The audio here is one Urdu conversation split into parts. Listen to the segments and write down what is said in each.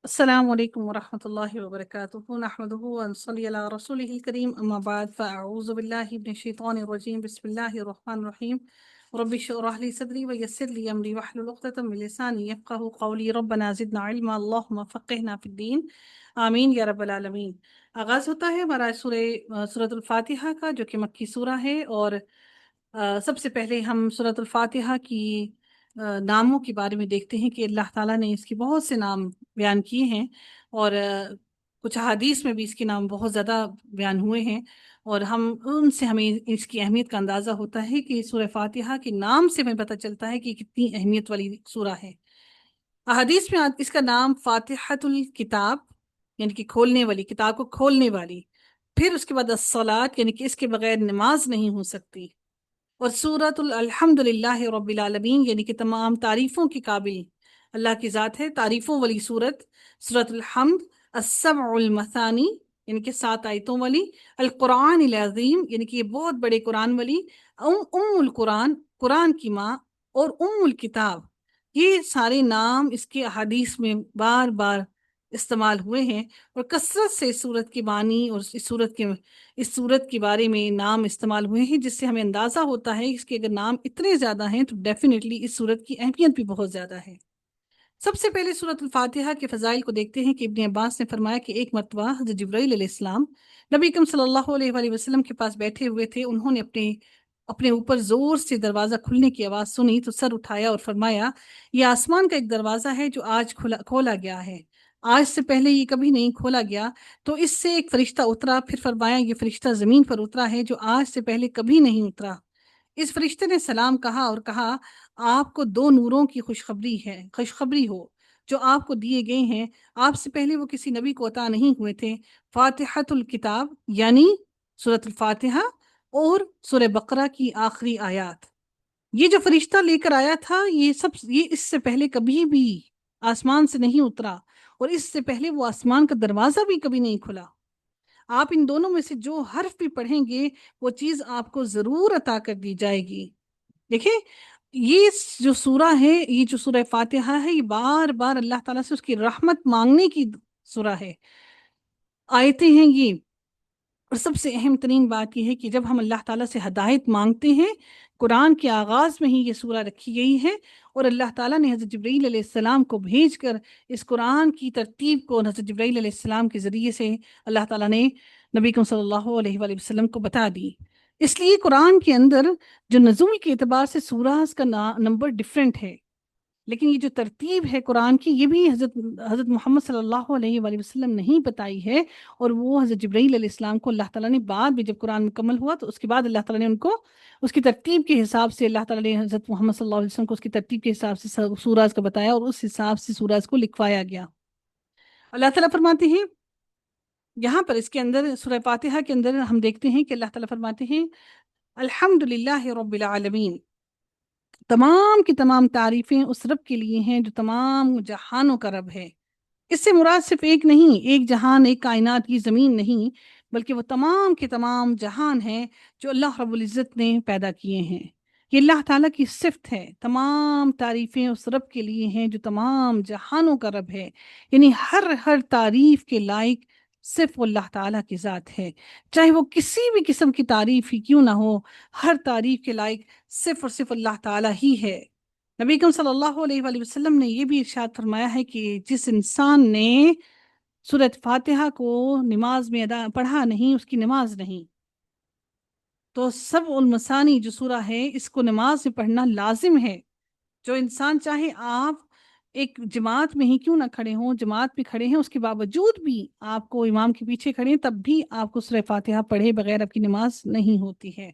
السلام علیکم ورحمۃ اللہ وبرکاتہ نحمده ونصلی علی رسولہ الکریم اما بعد فاعوذ باللہ من الشیطان الرجیم بسم اللہ الرحمن الرحیم رب اشرح لی صدری ویسر لی امری واحلل عقدۃ من لسانی یفقہوا قولی ربنا زدنا علما اللہم فقہنا فی الدین آمین یا رب العالمین۔ آغاز ہوتا ہے ہمارا سورۃ الفاتحہ کا، جو کہ مکی سورہ ہے، اور سب سے پہلے ہم سورۃ الفاتحہ کی ناموں کے بارے میں دیکھتے ہیں کہ اللہ تعالیٰ نے اس کے بہت سے نام بیان کیے ہیں، اور کچھ احادیث میں بھی اس کے نام بہت زیادہ بیان ہوئے ہیں، اور ہم ان سے ہمیں اس کی اہمیت کا اندازہ ہوتا ہے کہ سورہ فاتحہ کے نام سے ہمیں پتہ چلتا ہے کہ کتنی اہمیت والی سورہ ہے۔ احادیث میں اس کا نام فاتحۃ الکتاب، یعنی کہ کھولنے والی، کتاب کو کھولنے والی، پھر اس کے بعد الصلاۃ، یعنی کہ اس کے بغیر نماز نہیں ہو سکتی، اور سورۃ الحمد للہ رب العالمین، یعنی کہ تمام تعریفوں کی قابل اللہ کی ذات ہے، تعریفوں والی سورۃ الحمد، السبع المثانی، یعنی کہ 7 آیتوں والی، القرآن العظیم، یعنی کہ یہ بہت بڑے قرآن والی، ام القرآن، قرآن کی ماں، اور ام الکتاب۔ یہ سارے نام اس کے احادیث میں بار بار استعمال ہوئے ہیں، اور کثرت سے اس سورت کے معنی اور اس سورت کے بارے میں نام استعمال ہوئے ہیں، جس سے ہمیں اندازہ ہوتا ہے اس کے اگر نام اتنے زیادہ ہیں تو ڈیفینیٹلی اس سورت کی اہمیت بھی بہت زیادہ ہے۔ سب سے پہلے سورۃ الفاتحہ کے فضائل کو دیکھتے ہیں کہ ابن عباس نے فرمایا کہ ایک مرتبہ حضرت جبرائیل علیہ السلام نبی اکرم صلی اللہ علیہ وآلہ وسلم کے پاس بیٹھے ہوئے تھے۔ انہوں نے اپنے اوپر زور سے دروازہ کھلنے کی آواز سنی تو سر اٹھایا اور فرمایا، یہ آسمان کا ایک دروازہ ہے جو آج کھولا گیا ہے، آج سے پہلے یہ کبھی نہیں کھولا گیا۔ تو اس سے ایک فرشتہ اترا، پھر فرمایا یہ فرشتہ زمین پر اترا ہے جو آج سے پہلے کبھی نہیں اترا۔ اس فرشتے نے سلام کہا اور کہا، آپ کو 2 نوروں کی خوشخبری ہو جو آپ کو دیے گئے ہیں، آپ سے پہلے وہ کسی نبی کو عطا نہیں ہوئے تھے، فاتحۃ الکتاب یعنی سورۃ الفاتحہ، اور سورہ بقرہ کی آخری آیات۔ یہ جو فرشتہ لے کر آیا تھا یہ اس سے پہلے کبھی بھی آسمان سے نہیں اترا، اور اس سے پہلے وہ آسمان کا دروازہ بھی کبھی نہیں کھلا۔ آپ ان دونوں میں سے جو حرف بھی پڑھیں گے وہ چیز آپ کو ضرور عطا کر دی جائے گی۔ دیکھیں، یہ جو سورہ ہے، یہ جو سورہ فاتحہ ہے، یہ بار بار اللہ تعالیٰ سے اس کی رحمت مانگنے کی سورہ ہے، آیتیں ہیں یہ۔ اور سب سے اہم ترین بات یہ ہے کہ جب ہم اللہ تعالیٰ سے ہدایت مانگتے ہیں، قرآن کے آغاز میں ہی یہ سورہ رکھی گئی ہے، اور اللہ تعالیٰ نے حضرت جبرائیل علیہ السلام کو بھیج کر اس قرآن کی ترتیب کو حضرت جبرائیل علیہ السلام کے ذریعے سے اللہ تعالیٰ نے نبی اکرم صلی اللہ علیہ وآلہ وسلم کو بتا دی۔ اس لیے قرآن کے اندر جو نزول کے اعتبار سے سورہز کا نمبر ڈیفرنٹ ہے، لیکن یہ جو ترتیب ہے قرآن کی، یہ بھی حضرت محمد صلی اللہ علیہ وآلہ وسلم نہیں بتائی ہے، اور وہ حضرت جبرائیل علیہ السلام کو اللہ تعالیٰ نے بعد میں جب قرآن مکمل ہوا تو اس کے بعد اللہ تعالیٰ نے ان کو اس کی ترتیب کے حساب سے، اللہ تعالیٰ نے حضرت محمد صلی اللہ علیہ وسلم کو اس کی ترتیب کے حساب سے سورہز کا بتایا، اور اس حساب سے سورہز کو لکھوایا گیا۔ اللہ تعالیٰ فرماتے ہیں یہاں پر اس کے اندر سورہ فاتحہ کے اندر ہم دیکھتے ہیں کہ اللہ تعالیٰ فرماتے ہیں، الحمد للہ رب العالمین، تمام کی تمام تعریفیں اس رب کے لیے ہیں جو تمام جہانوں کا رب ہے۔ اس سے مراد صرف ایک نہیں، ایک جہان، ایک کائنات، یہ زمین نہیں، بلکہ وہ تمام کے تمام جہان ہیں جو اللہ رب العزت نے پیدا کیے ہیں۔ یہ اللہ تعالیٰ کی صفت ہے، تمام تعریفیں اس رب کے لیے ہیں جو تمام جہانوں کا رب ہے، یعنی ہر تعریف کے لائق صرف اللہ تعالیٰ کی ذات ہے، چاہے وہ کسی بھی قسم کی تعریف ہی کیوں نہ ہو، ہر تعریف کے لائق صرف اور صرف اللہ تعالیٰ ہی ہے۔ نبی اکرم صلی اللہ علیہ وآلہ وسلم نے یہ بھی ارشاد فرمایا ہے کہ جس انسان نے سورۃ فاتحہ کو نماز میں پڑھا نہیں، اس کی نماز نہیں۔ تو سبع المثانی جو سورہ ہے، اس کو نماز میں پڑھنا لازم ہے۔ جو انسان چاہے آپ ایک جماعت میں ہی کیوں نہ کھڑے ہوں، جماعت میں کھڑے ہیں، اس کے باوجود بھی آپ کو امام کے پیچھے کھڑے ہیں، تب بھی آپ کو سورہ فاتحہ پڑھے بغیر آپ کی نماز نہیں ہوتی ہے۔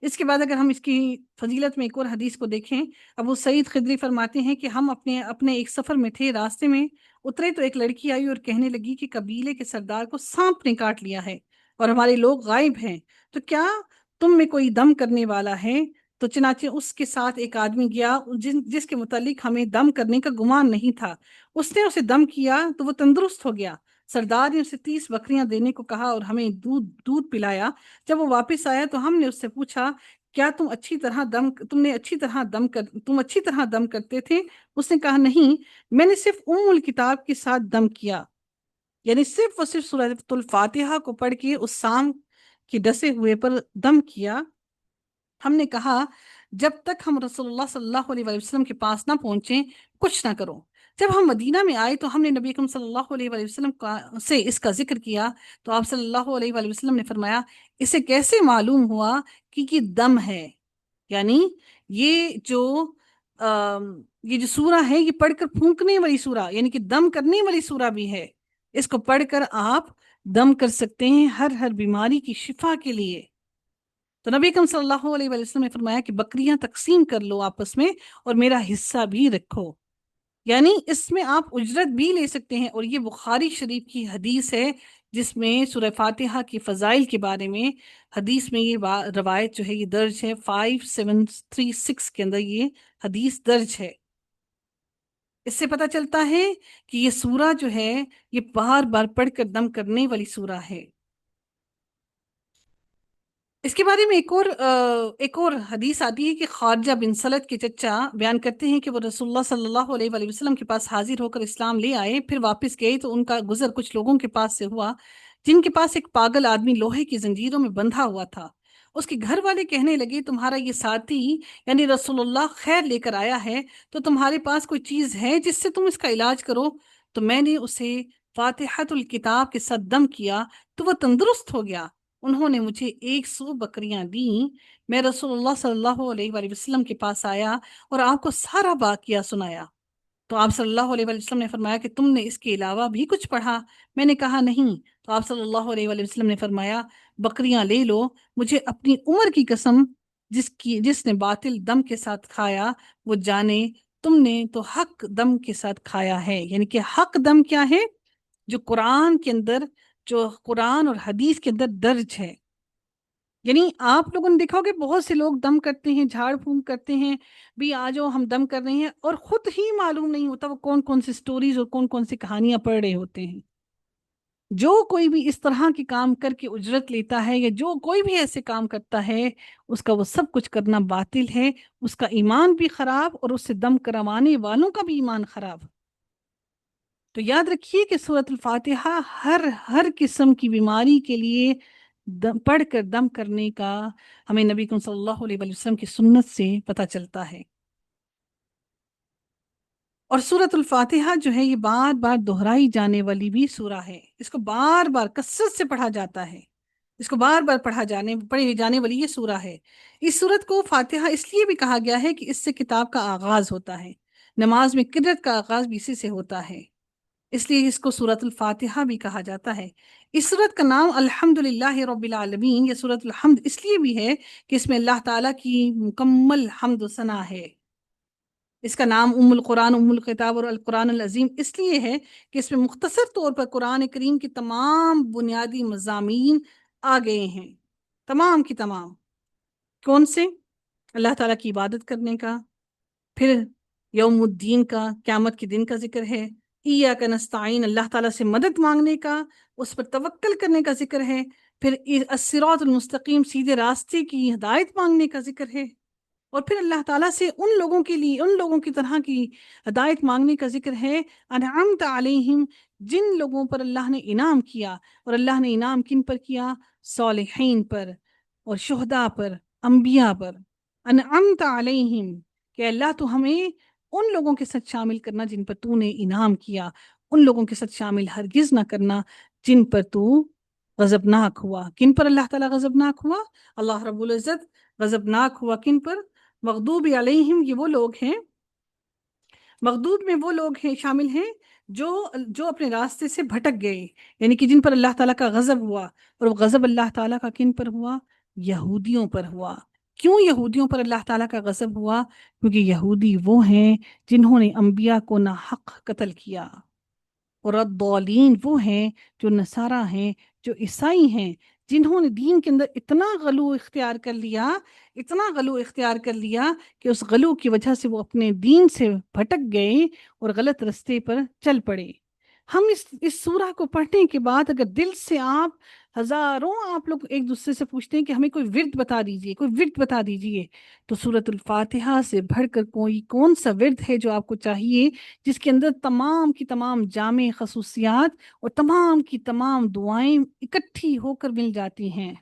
اس کے بعد اگر ہم اس کی فضیلت میں ایک اور حدیث کو دیکھیں، ابو سعید خدری فرماتے ہیں کہ ہم اپنے ایک سفر میں تھے، راستے میں اترے تو ایک لڑکی آئی اور کہنے لگی کہ قبیلے کے سردار کو سانپ نے کاٹ لیا ہے اور ہمارے لوگ غائب ہیں، تو کیا تم میں کوئی دم کرنے والا ہے؟ تو چنانچہ اس کے ساتھ ایک آدمی گیا جس کے متعلق ہمیں دم کرنے کا گمان نہیں تھا، اس نے اسے دم کیا تو وہ تندرست ہو گیا۔ سردار نے اسے 30 بکریاں دینے کو کہا اور ہمیں دودھ پلایا۔ جب وہ واپس آیا تو ہم نے اس سے پوچھا کیا تم اچھی طرح دم کرتے تھے؟ اس نے کہا نہیں، میں نے صرف الکتاب کے ساتھ دم کیا، یعنی صرف اور صرف سورۃ الفاتحہ کو پڑھ کے اس سام کے ڈسے ہوئے پر دم کیا۔ ہم نے کہا جب تک ہم رسول اللہ صلی اللہ علیہ وآلہ وسلم کے پاس نہ پہنچیں کچھ نہ کرو۔ جب ہم مدینہ میں آئے تو ہم نے نبی اکرم صلی اللہ علیہ وآلہ وسلم سے اس کا ذکر کیا، تو آپ صلی اللہ علیہ وآلہ وسلم نے فرمایا اسے کیسے معلوم ہوا کہ یہ دم ہے، یعنی یہ جو سورہ ہے یہ پڑھ کر پھونکنے والی سورہ، یعنی کہ دم کرنے والی سورہ بھی ہے، اس کو پڑھ کر آپ دم کر سکتے ہیں ہر بیماری کی شفا کے لیے۔ تو نبی اکرم صلی اللہ علیہ وآلہ وسلم نے فرمایا کہ بکریاں تقسیم کر لو آپس میں اور میرا حصہ بھی رکھو، یعنی اس میں آپ اجرت بھی لے سکتے ہیں۔ اور یہ بخاری شریف کی حدیث ہے جس میں سورہ فاتحہ کی فضائل کے بارے میں حدیث میں یہ روایت جو ہے یہ درج ہے، 5736 کے اندر یہ حدیث درج ہے۔ اس سے پتہ چلتا ہے کہ یہ سورہ جو ہے یہ بار بار پڑھ کر دم کرنے والی سورہ ہے۔ اس کے بارے میں ایک اور حدیث آتی ہے کہ خارجہ بن سلط کے چچا بیان کرتے ہیں کہ وہ رسول اللہ صلی اللہ علیہ وآلہ وسلم کے پاس حاضر ہو کر اسلام لے آئے، پھر واپس گئے تو ان کا گزر کچھ لوگوں کے پاس سے ہوا جن کے پاس ایک پاگل آدمی لوہے کی زنجیروں میں بندھا ہوا تھا۔ اس کے گھر والے کہنے لگے تمہارا یہ ساتھی یعنی رسول اللہ خیر لے کر آیا ہے، تو تمہارے پاس کوئی چیز ہے جس سے تم اس کا علاج کرو؟ تو میں نے اسے فاتحۃ الکتاب کے ساتھ دم کیا تو وہ تندرست ہو گیا۔ انہوں نے مجھے 100 بکریاں دیں۔ میں رسول اللہ صلی اللہ علیہ وآلہ وسلم کے پاس آیا اور آپ کو سارا واقعہ سنایا، تو آپ صلی اللہ علیہ وآلہ وسلم نے فرمایا کہ تم نے اس کے علاوہ بھی کچھ پڑھا؟ میں نے کہا نہیں، تو آپ صلی اللہ علیہ وآلہ وسلم نے فرمایا بکریاں لے لو، مجھے اپنی عمر کی قسم جس نے باطل دم کے ساتھ کھایا وہ جانے تم نے تو حق دم کے ساتھ کھایا ہے۔ یعنی کہ حق دم کیا ہے؟ جو قرآن اور حدیث کے اندر درج ہے۔ یعنی آپ لوگوں نے دیکھا ہوگا بہت سے لوگ دم کرتے ہیں، جھاڑ پھونک کرتے ہیں، بھی آ جاؤ ہم دم کر رہے ہیں، اور خود ہی معلوم نہیں ہوتا وہ کون کون سی سٹوریز اور کون کون سی کہانیاں پڑھ رہے ہوتے ہیں۔ جو کوئی بھی اس طرح کے کام کر کے اجرت لیتا ہے یا جو کوئی بھی ایسے کام کرتا ہے اس کا وہ سب کچھ کرنا باطل ہے، اس کا ایمان بھی خراب اور اس سے دم کروانے والوں کا بھی ایمان خراب۔ تو یاد رکھیے کہ سورۃ الفاتحہ ہر قسم کی بیماری کے لیے پڑھ کر دم کرنے کا ہمیں نبی کریم صلی اللہ علیہ وآلہ وسلم کی سنت سے پتہ چلتا ہے۔ اور سورۃ الفاتحہ جو ہے یہ بار بار دہرائی جانے والی بھی سورہ ہے، اس کو بار بار کثرت سے پڑھا جاتا ہے، اس کو بار بار پڑھی جانے والی یہ سورہ ہے۔ اس سورت کو فاتحہ اس لیے بھی کہا گیا ہے کہ اس سے کتاب کا آغاز ہوتا ہے، نماز میں قرأت کا آغاز بھی اسی سے ہوتا ہے، اس لیے اس کو سورۃ الفاتحہ بھی کہا جاتا ہے۔ اس سورت کا نام الحمدللہ رب العالمین یا سورۃ الحمد اس لیے بھی ہے کہ اس میں اللہ تعالیٰ کی مکمل حمد و ثنا ہے۔ اس کا نام ام القرآن، ام الکتاب اور القرآن العظیم اس لیے ہے کہ اس میں مختصر طور پر قرآن کریم کی تمام بنیادی مضامین آ گئے ہیں، تمام کی تمام۔ کون سے؟ اللہ تعالیٰ کی عبادت کرنے کا، پھر یوم الدین کا، قیامت کے دن کا ذکر ہے، ایاک نستعین اللہ تعالیٰ سے مدد مانگنے کا، اس پر توکل کرنے کا ذکر ہے، پھر الصراط المستقیم سیدھے راستے کی ہدایت مانگنے کا ذکر ہے، اور پھر اللہ تعالیٰ سے ان لوگوں کی طرح کی ہدایت مانگنے کا ذکر ہے انعمت علیہم، جن لوگوں پر اللہ نے انعام کیا، اور اللہ نے انعام کن پر کیا؟ صالحین پر اور شہداء پر، انبیاء پر۔ انعمت علیہم کہ اللہ تو ہمیں ان لوگوں کے ساتھ شامل کرنا جن پر تو نے انعام کیا، ان لوگوں کے ساتھ شامل ہرگز نہ کرنا جن پر تو غضبناک ہوا۔ کن پر اللہ تعالیٰ غضبناک ہوا؟ اللہ رب العزت غضبناک ہوا کن پر؟ مغضوب علیہم، یہ وہ لوگ ہیں، مغضوب میں وہ لوگ ہیں شامل ہیں جو اپنے راستے سے بھٹک گئے، یعنی کہ جن پر اللہ تعالیٰ کا غضب ہوا، اور وہ غضب اللہ تعالیٰ کا کن پر ہوا؟ یہودیوں پر ہوا۔ کیوں یہودیوں پر اللہ تعالیٰ کا غضب ہوا؟ کیونکہ یہودی وہ ہیں جنہوں نے انبیاء کو ناحق قتل کیا، اور الضالین وہ ہیں جو نصارہ ہیں، جو عیسائی ہیں، جنہوں نے دین کے اندر اتنا غلو اختیار کر لیا کہ اس غلو کی وجہ سے وہ اپنے دین سے بھٹک گئے اور غلط رستے پر چل پڑے۔ ہم اس سورہ کو پڑھنے کے بعد اگر دل سے آپ ہزاروں آپ لوگ ایک دوسرے سے پوچھتے ہیں کہ ہمیں کوئی ورد بتا دیجئے، کوئی ورد بتا دیجئے، تو سورۃ الفاتحہ سے بڑھ کر کوئی کون سا ورد ہے جو آپ کو چاہیے، جس کے اندر تمام کی تمام جامع خصوصیات اور تمام کی تمام دعائیں اکٹھی ہو کر مل جاتی ہیں،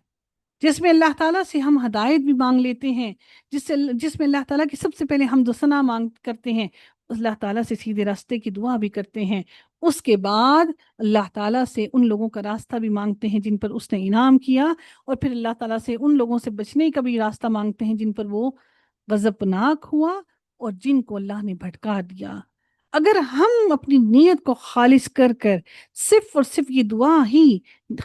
جس میں اللہ تعالیٰ سے ہم ہدایت بھی مانگ لیتے ہیں، جس میں اللہ تعالیٰ کی سب سے پہلے حمد و ثنا مانگ کرتے ہیں، اللہ تعالیٰ سے سیدھے راستے کی دعا بھی کرتے ہیں، اس کے بعد اللہ تعالیٰ سے ان لوگوں کا راستہ بھی مانگتے ہیں جن پر اس نے انعام کیا، اور پھر اللہ تعالیٰ سے ان لوگوں سے بچنے کا بھی راستہ مانگتے ہیں جن پر وہ غضبناک ہوا اور جن کو اللہ نے بھٹکا دیا۔ اگر ہم اپنی نیت کو خالص کر کر صرف اور صرف یہ دعا ہی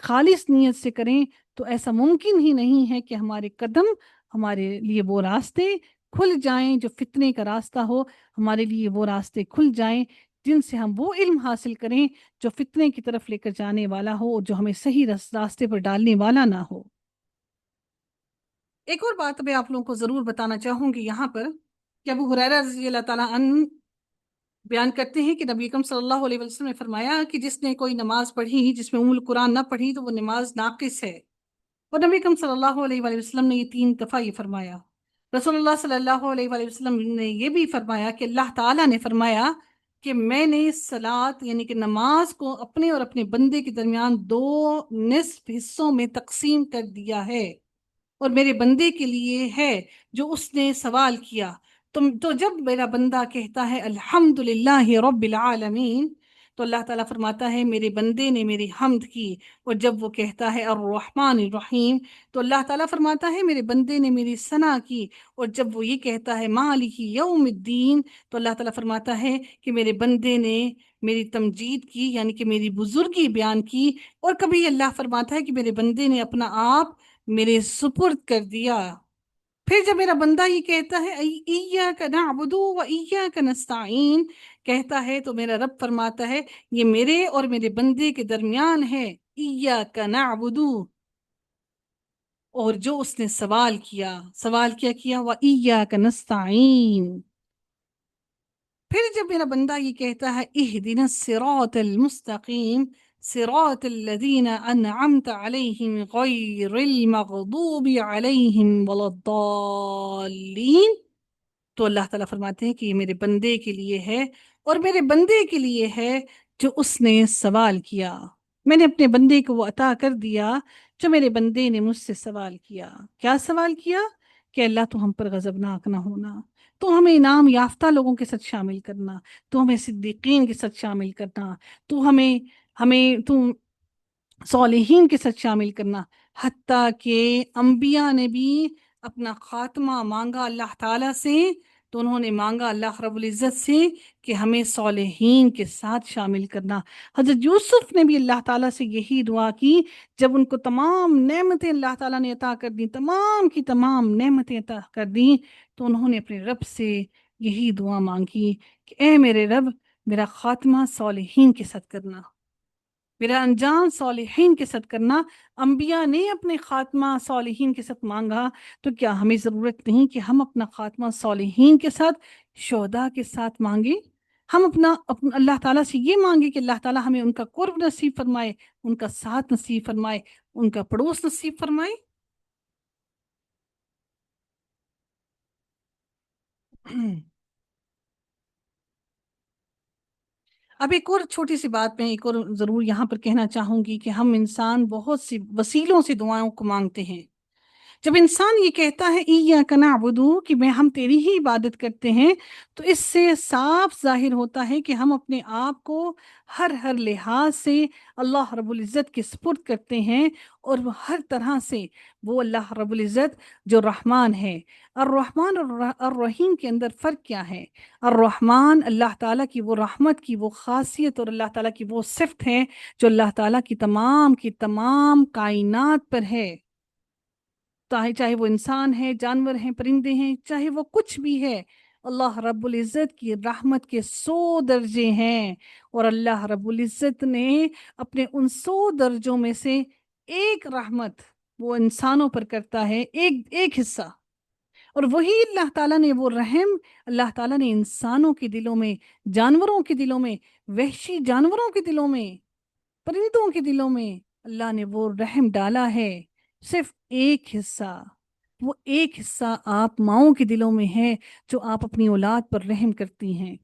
خالص نیت سے کریں تو ایسا ممکن ہی نہیں ہے کہ ہمارے قدم ہمارے لیے وہ راستے کھل جائیں جو فتنے کا راستہ ہو، ہمارے لیے وہ راستے کھل جائیں جن سے ہم وہ علم حاصل کریں جو فتنے کی طرف لے کر جانے والا ہو اور جو ہمیں صحیح راستے پر ڈالنے والا نہ ہو۔ ایک اور بات میں آپ لوگوں کو ضرور بتانا چاہوں گی یہاں پر کہ ابو ہریرہ رضی اللہ تعالیٰ عنہ بیان کرتے ہیں کہ نبی اکرم صلی اللہ علیہ وسلم نے فرمایا کہ جس نے کوئی نماز پڑھی جس میں ام القرآن نہ پڑھی تو وہ نماز ناقص ہے، اور نبی اکرم صلی اللہ علیہ وآلہ وسلم نے یہ 3 دفعہ یہ فرمایا۔ رسول اللہ صلی اللہ علیہ وآلہ وسلم نے یہ بھی فرمایا کہ اللہ تعالیٰ نے فرمایا کہ میں نے صلاۃ یعنی کہ نماز کو اپنے اور اپنے بندے کے درمیان 2 نصف حصوں میں تقسیم کر دیا ہے، اور میرے بندے کے لیے ہے جو اس نے سوال کیا۔ تو جب میرا بندہ کہتا ہے الحمدللہ رب العالمین تو اللہ تعالیٰ فرماتا ہے میرے بندے نے میری حمد کی، اور جب وہ کہتا ہے الرحمن الرحیم تو اللہ تعالیٰ فرماتا ہے میرے بندے نے میری ثنا کی، اور جب وہ یہ کہتا ہے مالک یوم الدین تو اللہ تعالیٰ فرماتا ہے کہ میرے بندے نے میری تمجید کی یعنی کہ میری بزرگی بیان کی، اور کبھی اللہ فرماتا ہے کہ میرے بندے نے اپنا آپ میرے سپرد کر دیا۔ پھر جب میرا بندہ یہ کہتا ہے ایاک نعبد و ایاک نستعین کہتا ہے تو میرا رب فرماتا ہے یہ میرے اور میرے بندے کے درمیان ہے، ایاک نعبد، اور جو اس نے سوال کیا و ایاک نستعین۔ پھر جب میرا بندہ یہ کہتا ہے اہدنا الصراط المستقیم صراط الذین انعمت علیہم غیر المغضوب علیہم ولا الضالین، تو اللہ تعالیٰ فرماتے ہیں کہ یہ میرے بندے کے لیے ہے اور میرے بندے کے لیے ہے جو اس نے سوال کیا۔ میں نے اپنے بندے کو وہ عطا کر دیا جو میرے بندے نے مجھ سے سوال کیا۔ کیا سوال کیا؟ کہ اللہ تو ہم پر غضبناک نہ ہونا، تو ہمیں انعام یافتہ لوگوں کے ساتھ شامل کرنا، تو ہمیں صدیقین کے ساتھ شامل کرنا، تو صالحین کے ساتھ شامل کرنا، حتیٰ کہ انبیاء نے بھی اپنا خاتمہ مانگا اللہ تعالیٰ سے، تو انہوں نے مانگا اللہ رب العزت سے کہ ہمیں صالحین کے ساتھ شامل کرنا۔ حضرت یوسف نے بھی اللہ تعالیٰ سے یہی دعا کی جب ان کو تمام نعمتیں اللہ تعالیٰ نے عطا کر دیں، تمام کی تمام نعمتیں عطا کر دیں، تو انہوں نے اپنے رب سے یہی دعا مانگی کہ اے میرے رب میرا خاتمہ صالحین کے ساتھ کرنا، میرا انجام صالحین کے ساتھ کرنا۔ انبیاء نے اپنے خاتمہ صالحین کے ساتھ مانگا، تو کیا ہمیں ضرورت نہیں کہ ہم اپنا خاتمہ صالحین کے ساتھ شہداء کے ساتھ مانگیں؟ ہم اپنا اللہ تعالیٰ سے یہ مانگے کہ اللہ تعالیٰ ہمیں ان کا قرب نصیب فرمائے، ان کا ساتھ نصیب فرمائے، ان کا پڑوس نصیب فرمائے۔ اب ایک اور چھوٹی سی بات میں ایک اور ضرور یہاں پر کہنا چاہوں گی کہ ہم انسان بہت سی وسیلوں سے دعاؤں کو مانگتے ہیں۔ جب انسان یہ کہتا ہے ایاک نعبد کہ میں ہم تیری ہی عبادت کرتے ہیں، تو اس سے صاف ظاہر ہوتا ہے کہ ہم اپنے آپ کو ہر لحاظ سے اللہ رب العزت کے سپرد کرتے ہیں، اور وہ ہر طرح سے وہ اللہ رب العزت جو رحمان ہے۔ الرحمن اور الرحیم کے اندر فرق کیا ہے؟ الرحمن اللہ تعالیٰ کی وہ رحمت کی وہ خاصیت اور اللہ تعالیٰ کی وہ صفت ہے جو اللہ تعالیٰ کی تمام کائنات پر ہے، چاہے وہ انسان ہے، جانور ہیں، پرندے ہیں، چاہے وہ کچھ بھی ہے۔ اللہ رب العزت کی رحمت کے 100 درجے ہیں، اور اللہ رب العزت نے اپنے ان 100 درجوں میں سے ایک رحمت وہ انسانوں پر کرتا ہے، ایک حصہ، اور وہی اللہ تعالیٰ نے وہ رحم اللہ تعالیٰ نے انسانوں کے دلوں میں، جانوروں کے دلوں میں، وحشی جانوروں کے دلوں میں، پرندوں کے دلوں میں، اللہ نے وہ رحم ڈالا ہے، صرف ایک حصہ، وہ ایک حصہ آپ ماؤں کے دلوں میں ہے جو آپ اپنی اولاد پر رحم کرتی ہیں،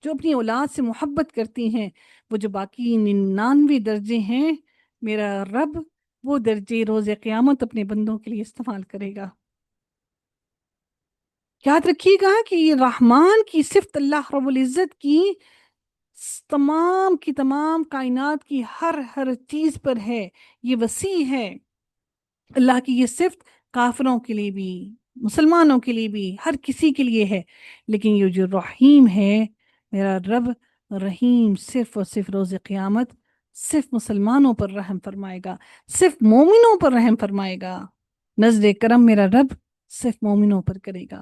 جو اپنی اولاد سے محبت کرتی ہیں۔ وہ جو باقی 99 درجے ہیں، میرا رب وہ درجے روز قیامت اپنے بندوں کے لیے استعمال کرے گا۔ یاد رکھیے گا کہ یہ رحمان کی صفت اللہ رب العزت کی تمام کی تمام کائنات کی ہر چیز پر ہے، یہ وسیع ہے۔ اللہ کی یہ صفت کافروں کے لیے بھی، مسلمانوں کے لیے بھی، ہر کسی کے لیے ہے، لیکن یہ جو رحیم ہے، میرا رب رحیم صرف اور صرف روز قیامت صرف مسلمانوں پر رحم فرمائے گا، صرف مومنوں پر رحم فرمائے گا۔ نظر کرم میرا رب صرف مومنوں پر کرے گا۔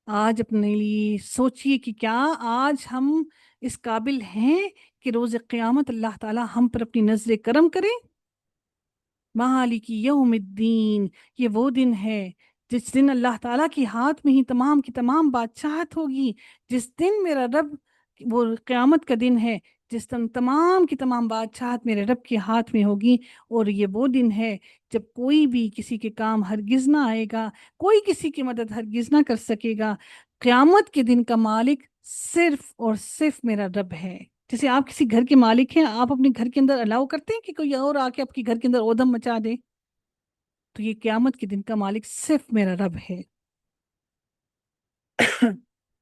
آج اپنے لیے سوچئے کہ کیا آج ہم اس قابل ہیں کہ روز قیامت اللہ تعالی ہم پر اپنی نظر کرم کرے؟ مالک یوم الدین، یہ وہ دن ہے جس دن اللہ تعالیٰ کی ہاتھ میں ہی تمام کی تمام بادشاہت ہوگی، جس دن میرا رب، وہ قیامت کا دن ہے جس دن تمام کی تمام بادشاہت میرے رب کے ہاتھ میں ہوگی، اور یہ وہ دن ہے جب کوئی بھی کسی کے کام ہرگز نہ آئے گا، کوئی کسی کی مدد ہرگز نہ کر سکے گا۔ قیامت کے دن کا مالک صرف اور صرف میرا رب ہے۔ جیسے آپ کسی گھر کے مالک ہیں، آپ اپنے گھر کے اندر الاؤ کرتے ہیں کہ کوئی اور آ کے آپ کے گھر کے اندر اودم مچا دے؟ تو یہ قیامت کے دن کا مالک صرف میرا رب ہے۔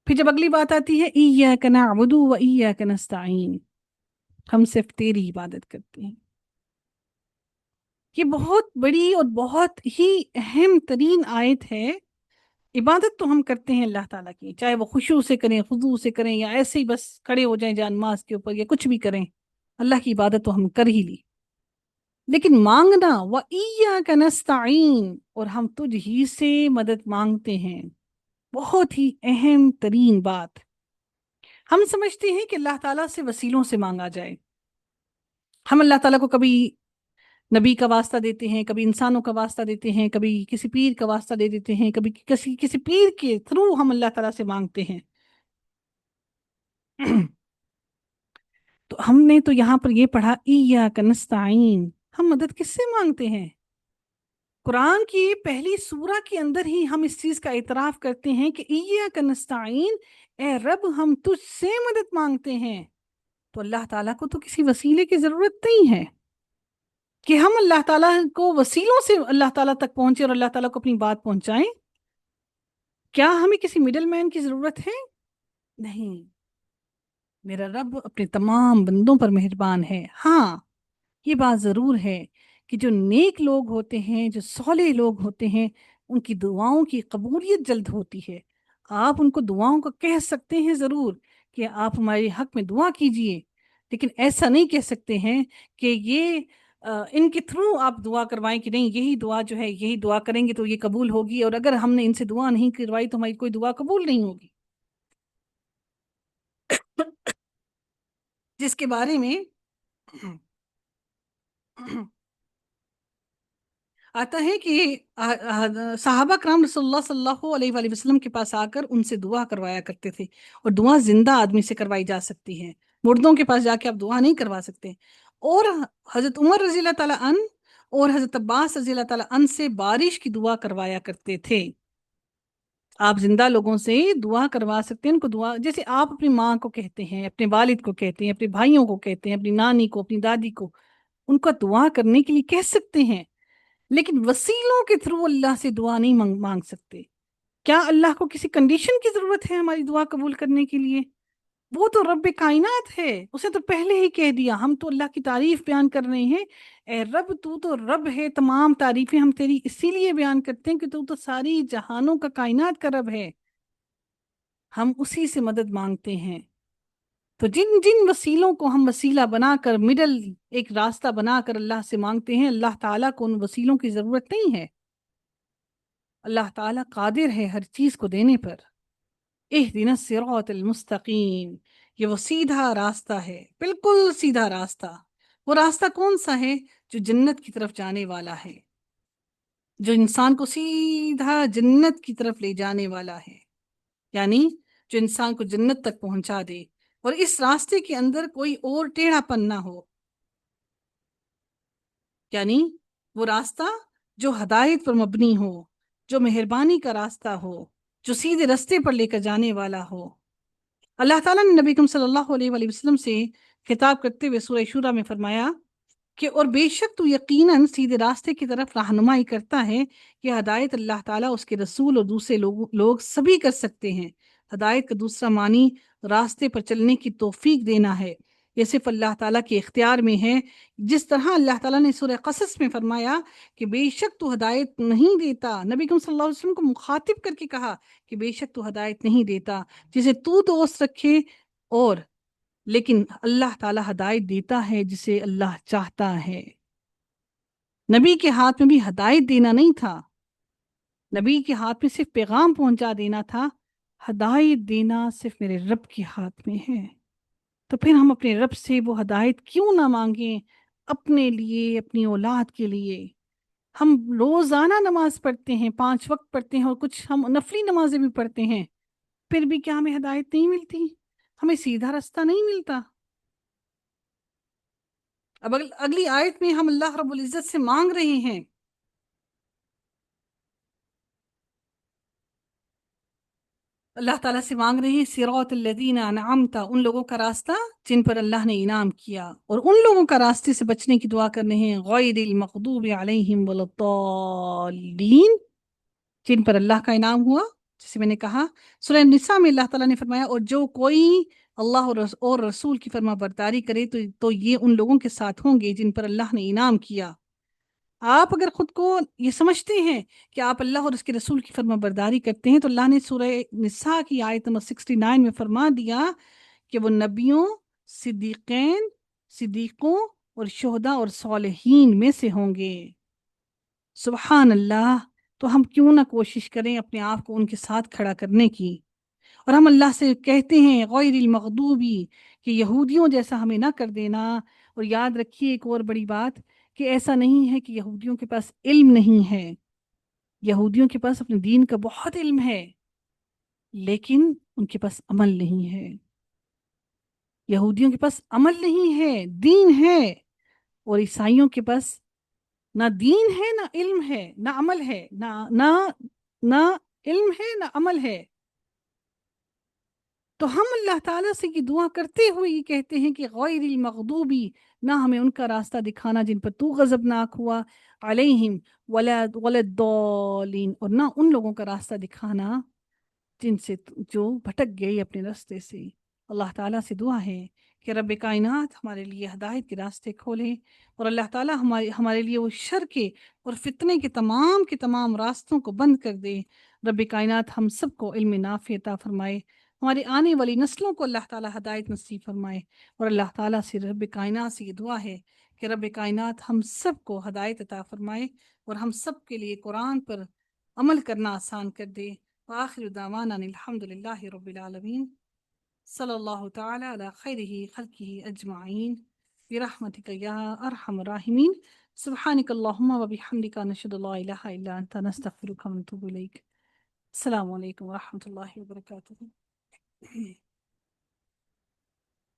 پھر جب اگلی بات آتی ہے ایاک نعبد و ایاک نستعین، ہم صرف تیری عبادت کرتے ہیں، یہ بہت بڑی اور بہت ہی اہم ترین آیت ہے۔ عبادت تو ہم کرتے ہیں اللہ تعالیٰ کی، چاہے وہ خشوع سے کریں، خضوع سے کریں، یا ایسے ہی بس کھڑے ہو جائیں جان ماز کے اوپر، یا کچھ بھی کریں، اللہ کی عبادت تو ہم کر ہی لی۔ لیکن مانگنا وَإِيَّاكَ نَسْتَعِينُ، اور ہم تجھ ہی سے مدد مانگتے ہیں، بہت ہی اہم ترین بات۔ ہم سمجھتے ہیں کہ اللہ تعالیٰ سے وسیلوں سے مانگا جائے، ہم اللہ تعالیٰ کو کبھی نبی کا واسطہ دیتے ہیں، کبھی انسانوں کا واسطہ دیتے ہیں، کبھی کسی پیر کا واسطہ دے دیتے ہیں، کبھی کسی پیر کے تھرو ہم اللہ تعالیٰ سے مانگتے ہیں۔ تو ہم نے تو یہاں پر یہ پڑھا ایاک نستعین، ہم مدد کس سے مانگتے ہیں؟ قرآن کی پہلی سورہ کے اندر ہی ہم اس چیز کا اعتراف کرتے ہیں کہ ایاک نستعین، اے رب ہم تجھ سے مدد مانگتے ہیں۔ تو اللہ تعالیٰ کو تو کسی وسیلے کی ضرورت نہیں ہے کہ ہم اللہ تعالیٰ کو وسیلوں سے اللہ تعالیٰ تک پہنچے اور اللہ تعالیٰ کو اپنی بات پہنچائیں۔ کیا ہمیں کسی مڈل مین کی ضرورت ہے؟ نہیں، میرا رب اپنے تمام بندوں پر مہربان ہے۔ ہاں، یہ بات ضرور ہے کہ جو نیک لوگ ہوتے ہیں، جو صالح لوگ ہوتے ہیں، ان کی دعاؤں کی قبولیت جلد ہوتی ہے۔ آپ ان کو دعاؤں کو کہہ سکتے ہیں ضرور کہ آپ ہمارے حق میں دعا کیجئے، لیکن ایسا نہیں کہہ سکتے ہیں کہ یہ ان کے تھرو آپ دعا کروائیں کہ نہیں، یہی دعا جو ہے، یہی دعا کریں گے تو یہ قبول ہوگی، اور اگر ہم نے ان سے دعا نہیں کروائی تو ہماری کوئی دعا قبول نہیں ہوگی۔ جس کے بارے میں آتا ہے کہ صحابہ کرام رسول اللہ صلی اللہ علیہ وآلہ وسلم کے پاس آ کر ان سے دعا کروایا کرتے تھے، اور دعا زندہ آدمی سے کروائی جا سکتی ہے، مردوں کے پاس جا کے آپ دعا نہیں کروا سکتے۔ اور حضرت عمر رضی اللہ تعالیٰ عنہ اور حضرت عباس رضی اللہ تعالیٰ عنہ سے بارش کی دعا کروایا کرتے تھے۔ آپ زندہ لوگوں سے دعا کروا سکتے ہیں، ان کو دعا، جیسے آپ اپنی ماں کو کہتے ہیں، اپنے والد کو کہتے ہیں، اپنے بھائیوں کو کہتے ہیں، اپنی نانی کو، اپنی دادی کو، ان کو دعا کرنے کے لیے کہہ سکتے ہیں، لیکن وسیلوں کے تھرو اللہ سے دعا نہیں مانگ سکتے۔ کیا اللہ کو کسی کنڈیشن کی ضرورت ہے ہماری دعا قبول کرنے کے لیے؟ وہ تو رب کائنات ہے، اسے تو پہلے ہی کہہ دیا۔ ہم تو اللہ کی تعریف بیان کر رہے ہیں، اے رب تو تو رب ہے، تمام تعریفیں ہم تیری اسی لیے بیان کرتے ہیں کہ تو ساری جہانوں کا، کائنات کا رب ہے، ہم اسی سے مدد مانگتے ہیں۔ تو جن جن وسیلوں کو ہم وسیلہ بنا کر، مڈل ایک راستہ بنا کر اللہ سے مانگتے ہیں، اللہ تعالیٰ کو ان وسیلوں کی ضرورت نہیں ہے۔ اللہ تعالیٰ قادر ہے ہر چیز کو دینے پر۔ اہدنا الصراط المستقیم، یہ وہ سیدھا راستہ ہے، بالکل سیدھا راستہ۔ وہ راستہ کون سا ہے؟ جو جنت کی طرف جانے والا ہے، جو انسان کو سیدھا جنت کی طرف لے جانے والا ہے، یعنی جو انسان کو جنت تک پہنچا دے، اور اس راستے کے اندر کوئی اور ٹیڑھا پن نہ ہو۔ یعنی وہ راستہ جو ہدایت پر مبنی ہو، جو مہربانی کا راستہ ہو، جو سیدھے رستے پر لے کر جانے والا ہو۔ اللہ تعالیٰ نے نبی کریم صلی اللہ علیہ وآلہ وسلم سے خطاب کرتے ہوئے سورہ شورہ میں فرمایا کہ اور بے شک تو یقیناً سیدھے راستے کی طرف رہنمائی کرتا ہے کہ ہدایت اللہ تعالیٰ، اس کے رسول اور دوسرے لوگ سبھی کر سکتے ہیں۔ ہدایت کا دوسرا معنی راستے پر چلنے کی توفیق دینا ہے، یہ صرف اللہ تعالیٰ کے اختیار میں ہے۔ جس طرح اللہ تعالیٰ نے سورہ قصص میں فرمایا کہ بے شک تو ہدایت نہیں دیتا، نبی کریم صلی اللہ علیہ وسلم کو مخاطب کر کے کہا کہ بے شک تو ہدایت نہیں دیتا، جسے تو دوست رکھے، اور لیکن اللہ تعالیٰ ہدایت دیتا ہے جسے اللہ چاہتا ہے۔ نبی کے ہاتھ میں بھی ہدایت دینا نہیں تھا، نبی کے ہاتھ میں صرف پیغام پہنچا دینا تھا۔ ہدایت دینا صرف میرے رب کے ہاتھ میں ہے۔ تو پھر ہم اپنے رب سے وہ ہدایت کیوں نہ مانگیں اپنے لیے، اپنی اولاد کے لیے؟ ہم روزانہ نماز پڑھتے ہیں، 5 وقت پڑھتے ہیں، اور کچھ ہم نفلی نمازیں بھی پڑھتے ہیں، پھر بھی کیا ہمیں ہدایت نہیں ملتی؟ ہمیں سیدھا راستہ نہیں ملتا؟ اب اگلی آیت میں ہم اللہ رب العزت سے مانگ رہے ہیں، اللہ تعالیٰ سے مانگ رہے ہیں صراط الذین انعمت، ان لوگوں کا راستہ جن پر اللہ نے انعام کیا، اور ان لوگوں کا راستے سے بچنے کی دعا کرنے ہیں غیر المغضوب علیہم ولا الضالین، جن پر اللہ کا انعام ہوا۔ جیسے میں نے کہا سورہ نساء میں اللہ تعالیٰ نے فرمایا اور جو کوئی اللہ اور رسول کی فرما برداری کرے تو یہ ان لوگوں کے ساتھ ہوں گے جن پر اللہ نے انعام کیا۔ آپ اگر خود کو یہ سمجھتے ہیں کہ آپ اللہ اور اس کے رسول کی فرما برداری کرتے ہیں، تو اللہ نے سورہ نساء کی آیت نمبر 69 میں فرما دیا کہ وہ نبیوں، صدیقین، صدیقوں اور شہداء اور صالحین میں سے ہوں گے۔ سبحان اللہ! تو ہم کیوں نہ کوشش کریں اپنے آپ کو ان کے ساتھ کھڑا کرنے کی، اور ہم اللہ سے کہتے ہیں غیر المغضوبی کہ یہودیوں جیسا ہمیں نہ کر دینا۔ اور یاد رکھیے ایک اور بڑی بات کہ ایسا نہیں ہے کہ یہودیوں کے پاس علم نہیں ہے، یہودیوں کے پاس اپنے دین کا بہت علم ہے، لیکن ان کے پاس عمل نہیں ہے۔ یہودیوں کے پاس عمل نہیں ہے، دین ہے، اور عیسائیوں کے پاس نہ دین ہے، نہ علم ہے، نہ عمل ہے، نہ علم ہے، نہ عمل ہے۔ تو ہم اللہ تعالیٰ سے یہ دعا کرتے ہوئے یہ کہتے ہیں کہ غیر المغضوبی، نہ ہمیں ان کا راستہ دکھانا جن پر تو غضبناک ہوا، علیہم ولا الضالین، اور نہ ان لوگوں کا راستہ دکھانا جن سے جو بھٹک گئے اپنے راستے سے۔ اللہ تعالیٰ سے دعا ہے کہ رب کائنات ہمارے لیے ہدایت کے راستے کھولے، اور اللہ تعالیٰ ہمارے لیے وہ شر کے اور فتنے کے تمام راستوں کو بند کر دے۔ رب کائنات ہم سب کو علم نافع عطا فرمائے، ہماری آنے والی نسلوں کو اللہ تعالیٰ ہدایت نصیب فرمائے، اور اللہ تعالیٰ سے رب کائنات سے یہ دعا ہے کہ رب کائنات ہم سب کو ہدایت عطا فرمائے، اور ہم سب کے لیے قرآن پر عمل کرنا آسان کر دے۔ وآخر دعوانا الحمد للہ رب العالمین، صلی اللہ تعالی علی خیرہ خلقہ اجمعین برحمتک یا ارحم الراحمین۔ سبحانک اللہم و بحمدک، نشہد لا الہ الا انت، نستغفرک و نتوب الیک۔ السلام علیکم ورحمۃ اللہ وبرکاتہ۔